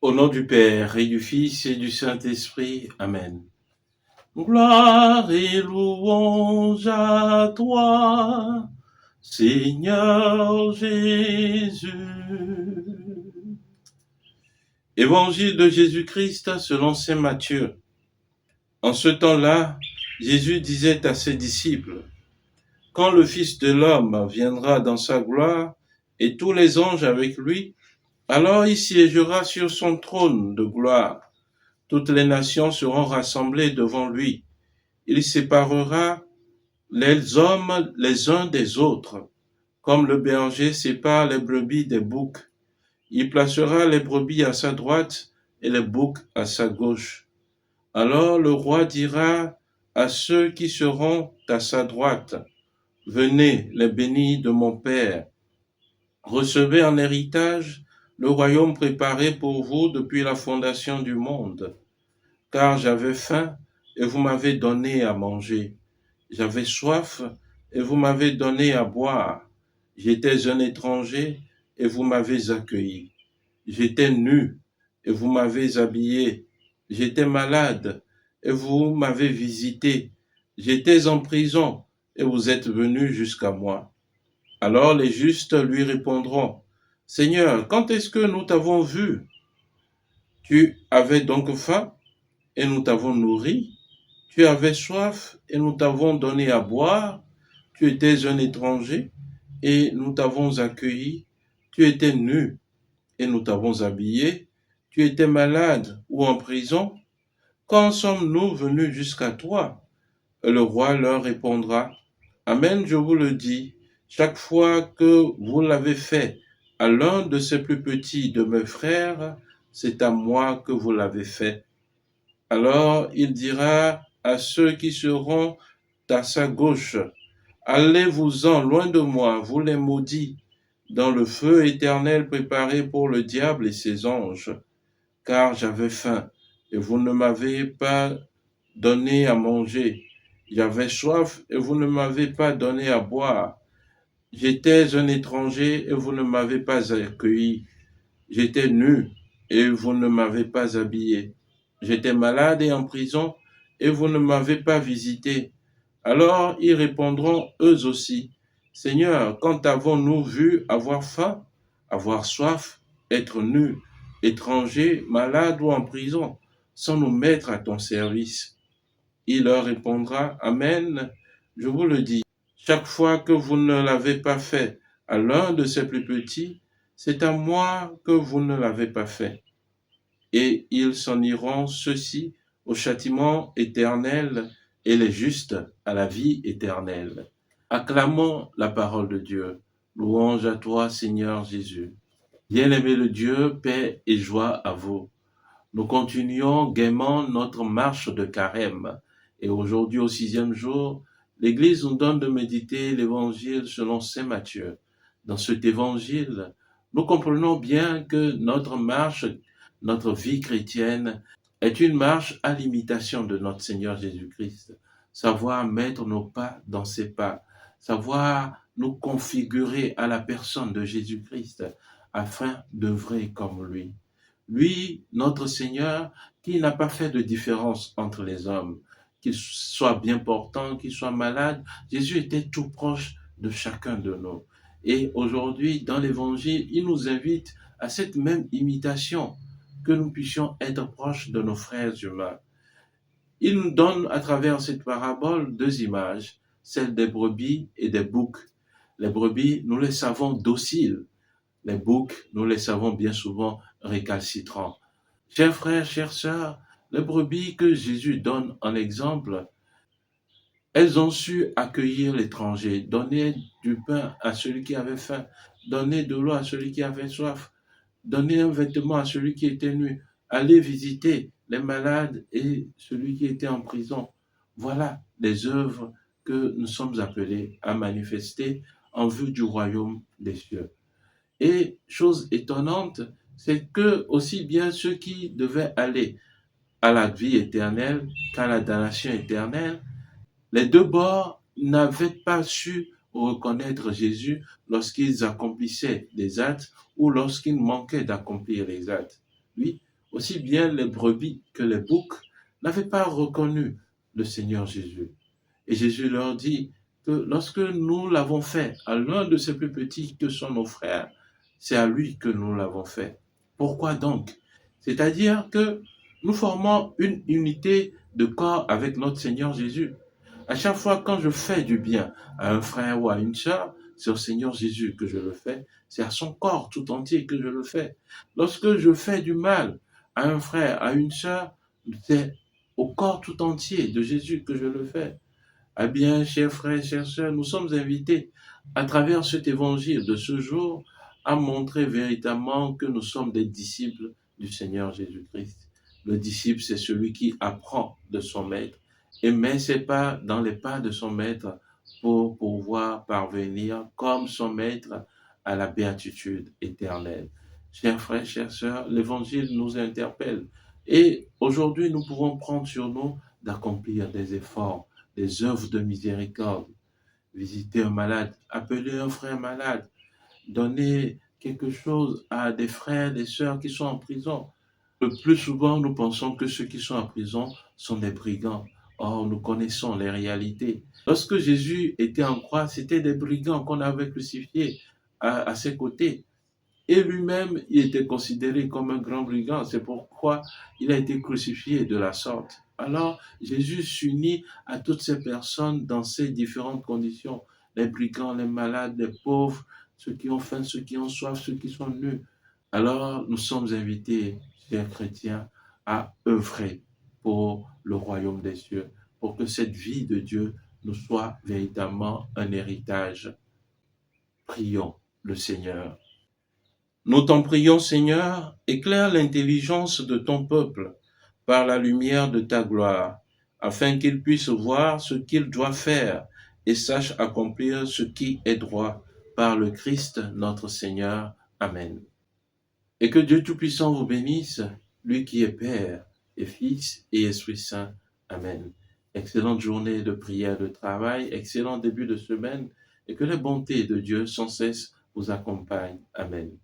Au nom du Père et du Fils et du Saint-Esprit. Amen. Gloire et louange à toi, Seigneur Jésus. Évangile de Jésus-Christ selon saint Matthieu. En ce temps-là, Jésus disait à ses disciples, « Quand le Fils de l'homme viendra dans sa gloire, et tous les anges avec lui, alors il siégera sur son trône de gloire. Toutes les nations seront rassemblées devant lui. Il séparera les hommes les uns des autres, comme le berger sépare les brebis des boucs. Il placera les brebis à sa droite et les boucs à sa gauche. Alors le roi dira à ceux qui seront à sa droite, « Venez, les bénis de mon Père, recevez en héritage le royaume préparé pour vous depuis la fondation du monde. Car j'avais faim et vous m'avez donné à manger. J'avais soif et vous m'avez donné à boire. J'étais un étranger et vous m'avez accueilli. J'étais nu et vous m'avez habillé. J'étais malade et vous m'avez visité. J'étais en prison et vous êtes venus jusqu'à moi. » Alors les justes lui répondront, « Seigneur, quand est-ce que nous t'avons vu? Tu avais donc faim et nous t'avons nourri, tu avais soif et nous t'avons donné à boire, tu étais un étranger et nous t'avons accueilli, tu étais nu et nous t'avons habillé, tu étais malade ou en prison. Quand sommes-nous venus jusqu'à toi? » Et le roi leur répondra, « Amen, je vous le dis, chaque fois que vous l'avez fait à l'un de ces plus petits de mes frères, c'est à moi que vous l'avez fait. » Alors il dira à ceux qui seront à sa gauche, « Allez-vous-en loin de moi, vous les maudits, dans le feu éternel préparé pour le diable et ses anges. Car j'avais faim, et vous ne m'avez pas donné à manger. J'avais soif, et vous ne m'avez pas donné à boire. J'étais un étranger, et vous ne m'avez pas accueilli. J'étais nu, et vous ne m'avez pas habillé. J'étais malade et en prison, et vous ne m'avez pas visité. » Alors ils répondront eux aussi, « Seigneur, quand avons-nous vu avoir faim, avoir soif, être nus, étrangers, malades ou en prison, sans nous mettre à ton service? » Il leur répondra, « Amen, je vous le dis, chaque fois que vous ne l'avez pas fait à l'un de ces plus petits, c'est à moi que vous ne l'avez pas fait. » Et ils s'en iront, ceux-ci, au châtiment éternel et les justes à la vie éternelle. Acclamons la parole de Dieu. Louange à toi, Seigneur Jésus. Bien-aimé le Dieu, paix et joie à vous. Nous continuons gaiement notre marche de carême. Et aujourd'hui, au 6e jour, l'Église nous donne de méditer l'Évangile selon saint Matthieu. Dans cet Évangile, nous comprenons bien que notre marche, notre vie chrétienne, est une marche à l'imitation de notre Seigneur Jésus-Christ. Savoir mettre nos pas dans ses pas, savoir nous configurer à la personne de Jésus-Christ afin d'œuvrer comme lui. Lui, notre Seigneur, qui n'a pas fait de différence entre les hommes, qu'ils soient bien portants, qu'ils soient malades, Jésus était tout proche de chacun de nous. Et aujourd'hui, dans l'Évangile, il nous invite à cette même imitation, que nous puissions être proches de nos frères humains. Il nous donne à travers cette parabole 2 images, celle des brebis et des boucs. Les brebis, nous les savons dociles. Les boucs, nous les savons bien souvent récalcitrants. Chers frères, chères sœurs, les brebis que Jésus donne en exemple, elles ont su accueillir l'étranger, donner du pain à celui qui avait faim, donner de l'eau à celui qui avait soif, donner un vêtement à celui qui était nu, aller visiter les malades et celui qui était en prison. Voilà les œuvres que nous sommes appelés à manifester en vue du royaume des cieux. Et chose étonnante, c'est que aussi bien ceux qui devaient aller à la vie éternelle qu'à la damnation éternelle, les deux bords n'avaient pas su reconnaître Jésus lorsqu'ils accomplissaient des actes ou lorsqu'ils manquaient d'accomplir les actes. Oui, aussi bien les brebis que les boucs, n'avaient pas reconnu le Seigneur Jésus. Et Jésus leur dit que lorsque nous l'avons fait à l'un de ses plus petits que sont nos frères, c'est à lui que nous l'avons fait. Pourquoi donc? C'est-à-dire que nous formons une unité de corps avec notre Seigneur Jésus. À chaque fois quand je fais du bien à un frère ou à une sœur, c'est au Seigneur Jésus que je le fais, c'est à son corps tout entier que je le fais. Lorsque je fais du mal à un frère, à une sœur, c'est au corps tout entier de Jésus que je le fais. Eh bien, chers frères, chères sœurs, nous sommes invités à travers cet évangile de ce jour à montrer véritablement que nous sommes des disciples du Seigneur Jésus-Christ. Le disciple, c'est celui qui apprend de son maître et met ses pas dans les pas de son maître pour pouvoir parvenir comme son maître à la béatitude éternelle. Chers frères, chères sœurs, l'évangile nous interpelle et aujourd'hui nous pouvons prendre sur nous d'accomplir des efforts, des œuvres de miséricorde, visiter un malade, appeler un frère malade, donner quelque chose à des frères, des sœurs qui sont en prison. Le plus souvent, nous pensons que ceux qui sont en prison sont des brigands. Or, nous connaissons les réalités. Lorsque Jésus était en croix, c'était des brigands qu'on avait crucifiés à ses côtés. Et lui-même, il était considéré comme un grand brigand. C'est pourquoi il a été crucifié de la sorte. Alors, Jésus s'unit à toutes ces personnes dans ces différentes conditions. Les brigands, les malades, les pauvres, ceux qui ont faim, ceux qui ont soif, ceux qui sont nus. Alors, nous sommes invités, chers chrétiens, à œuvrer pour le royaume des cieux, pour que cette vie de Dieu nous soit véritablement un héritage. Prions le Seigneur. Nous t'en prions, Seigneur, éclaire l'intelligence de ton peuple par la lumière de ta gloire, afin qu'il puisse voir ce qu'il doit faire et sache accomplir ce qui est droit par le Christ notre Seigneur. Amen. Et que Dieu Tout-Puissant vous bénisse, lui qui est Père et Fils et Esprit Saint. Amen. Excellente journée de prière, de travail, excellent début de semaine, et que les bontés de Dieu sans cesse vous accompagnent. Amen.